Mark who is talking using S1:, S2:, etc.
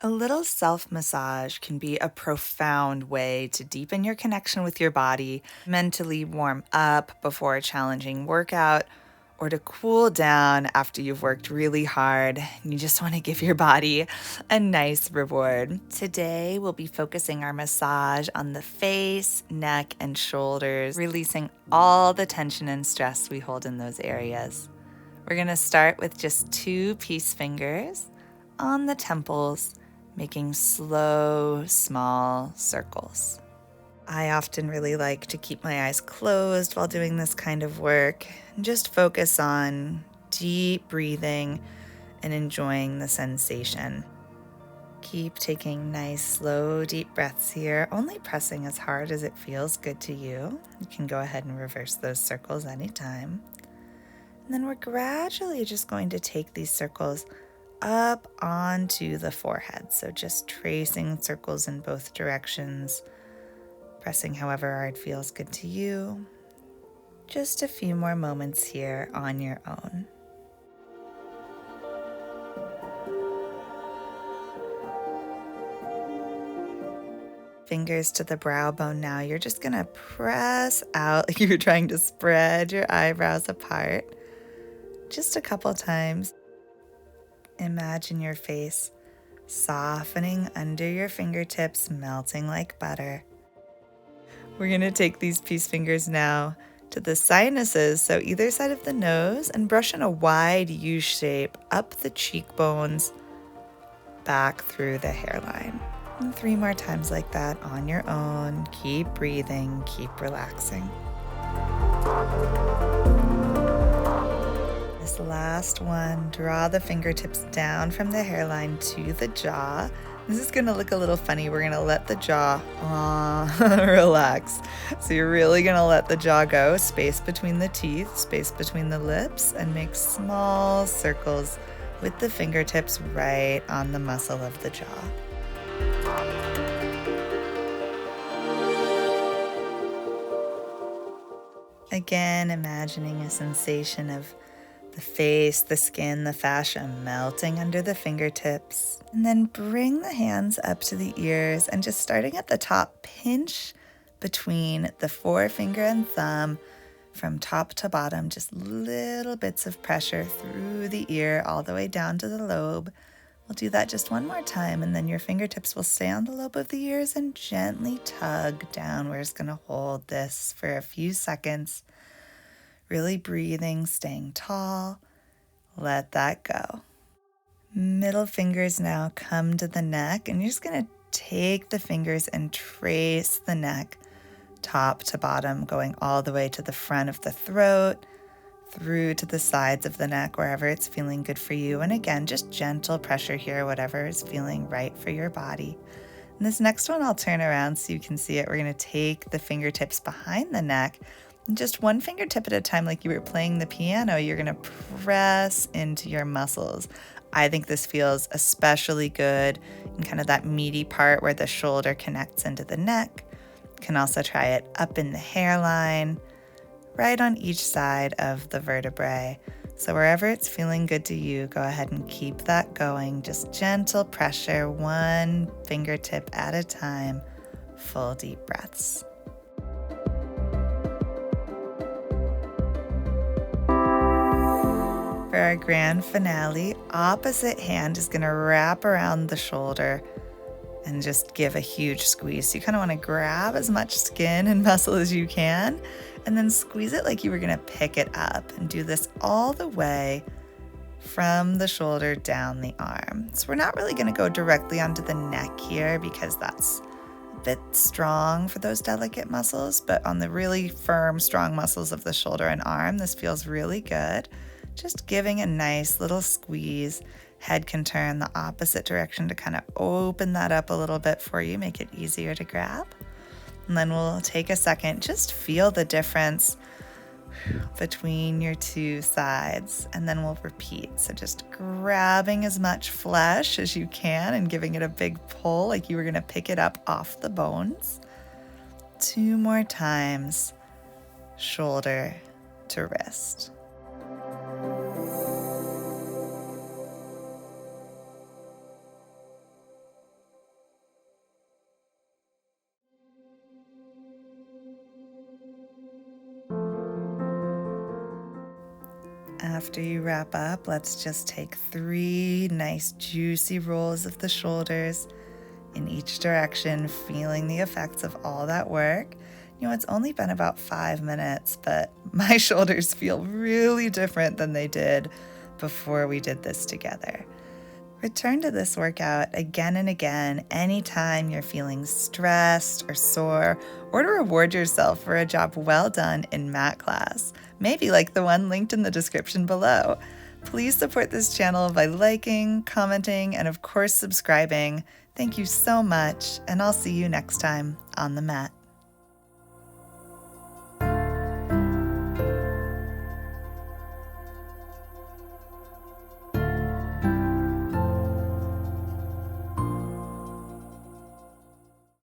S1: A little self massage can be a profound way to deepen your connection with your body, mentally warm up before a challenging workout, or to cool down after you've worked really hard and you just want to give your body a nice reward. Today, we'll be focusing our massage on the face, neck, and shoulders, releasing all the tension and stress we hold in those areas. We're going to start with just 2 peace fingers on the temples, making slow, small circles. I often really like to keep my eyes closed while doing this kind of work and just focus on deep breathing and enjoying the sensation. Keep taking nice, slow, deep breaths here, only pressing as hard as it feels good to you. You can go ahead and reverse those circles anytime. And then we're gradually just going to take these circles up onto the forehead. So just tracing circles in both directions, pressing however hard feels good to you. Just a few more moments here on your own. Fingers to the brow bone now. You're just going to press out like you're trying to spread your eyebrows apart. Just a couple times. Imagine your face softening under your fingertips, melting like butter. We're going to take these peace fingers now to the sinuses, so either side of the nose, and brush in a wide U shape up the cheekbones, back through the hairline. And 3 more times like that on your own. Keep breathing, keep relaxing. This last one, draw the fingertips down from the hairline to the jaw. This is going to look a little funny. We're going to let the jaw relax. So you're really going to let the jaw go, space between the teeth, space between the lips, and make small circles with the fingertips right on the muscle of the jaw. Again, imagining a sensation of the face, the skin, the fascia melting under the fingertips. And then bring the hands up to the ears and just starting at the top, pinch between the forefinger and thumb from top to bottom, just little bits of pressure through the ear all the way down to the lobe. We'll do that just one more time, and then your fingertips will stay on the lobe of the ears and gently tug down. We're just going to hold this for a few seconds. Really breathing, staying tall. Let that go. Middle fingers now come to the neck, and you're just going to take the fingers and trace the neck top to bottom, going all the way to the front of the throat, through to the sides of the neck, wherever it's feeling good for you. And again, just gentle pressure here, whatever is feeling right for your body. And this next one, I'll turn around so you can see it. We're going to take the fingertips behind the neck, and just one fingertip at a time, like you were playing the piano, you're going to press into your muscles. I think this feels especially good in kind of that meaty part where the shoulder connects into the neck. You can also try it up in the hairline, right on each side of the vertebrae. So wherever it's feeling good to you, go ahead and keep that going. Just gentle pressure, one fingertip at a time, full deep breaths. For our grand finale, opposite hand is going to wrap around the shoulder and just give a huge squeeze. So you kind of want to grab as much skin and muscle as you can, and then squeeze it like you were going to pick it up, and do this all the way from the shoulder down the arm. So we're not really going to go directly onto the neck here because that's a bit strong for those delicate muscles, but on the really firm, strong muscles of the shoulder and arm, this feels really good. Just giving a nice little squeeze. Head can turn the opposite direction to kind of open that up a little bit for you, make it easier to grab. And then we'll take a second, just feel the difference between your 2 sides, and then we'll repeat. So just grabbing as much flesh as you can and giving it a big pull like you were going to pick it up off the bones. 2 more times, shoulder to wrist. After you wrap up, let's just take 3 nice juicy rolls of the shoulders in each direction, feeling the effects of all that work. It's only been about 5 minutes, but my shoulders feel really different than they did before we did this together. Return to this workout again and again anytime you're feeling stressed or sore, or to reward yourself for a job well done in mat class, maybe like the one linked in the description below. Please support this channel by liking, commenting, and of course subscribing. Thank you so much, and I'll see you next time on the mat.